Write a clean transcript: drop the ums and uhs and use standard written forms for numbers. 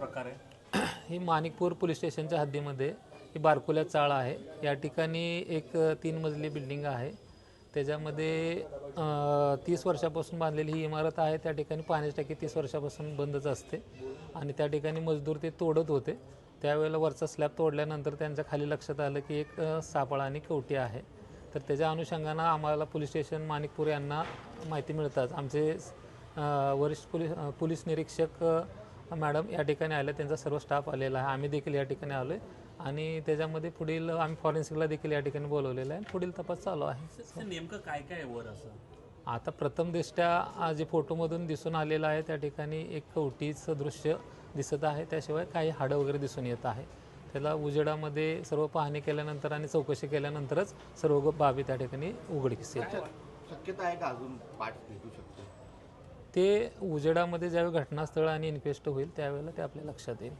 प्रकार आहे? ही माणिकपूर पोलीस स्टेशनच्या हद्दीमध्ये ही बारकुल्या चाळ आहे। या ठिकाणी एक 3 मजली बिल्डिंग आहे। त्याच्यामध्ये 30 वर्षापासून बांधलेली ही इमारत आहे। त्या ठिकाणी पाण्याची टाकी 30 वर्षापासून बंदच असते आणि त्या ठिकाणी मजदूर ते तोडत होते। त्यावेळेला वरचा स्लॅब तोडल्यानंतर त्यांच्या खाली लक्षात आलं की एक सापळा आणि कवटी आहे। तर त्याच्या अनुषंगानं आम्हाला पोलीस स्टेशन माणिकपूर यांना माहिती मिळताच आमचे वरिष्ठ पोलीस निरीक्षक मॅडम या ठिकाणी आले, त्यांचा सर्व स्टाफ आलेला आहे। आम्ही देखील या ठिकाणी आलो आहे आणि त्याच्यामध्ये पुढील आम्ही फॉरेन्सिकला देखील या ठिकाणी बोलवलेलं आहे। पुढील तपास चालू आहे। नेमकं काय काय वर असं आता प्रथमदृष्ट्या जे फोटोमधून दिसून आलेलं आहे त्या ठिकाणी एक कवटीचं दृश्य दिसत आहे। त्याशिवाय काही हाडं वगैरे दिसून येत आहे। त्याला उजेडामध्ये सर्व पाहणी केल्यानंतर आणि चौकशी केल्यानंतरच सर्व बाबी त्या ठिकाणी उघडकीस येतील। शक्यता आहे का अजून पाठ भेटू शकतो? ते उजेडामध्ये ज्यावेळी घटनास्थळ आणि इन्क्वेस्ट होईल त्यावेळेला ते आपल्या लक्षात येईल।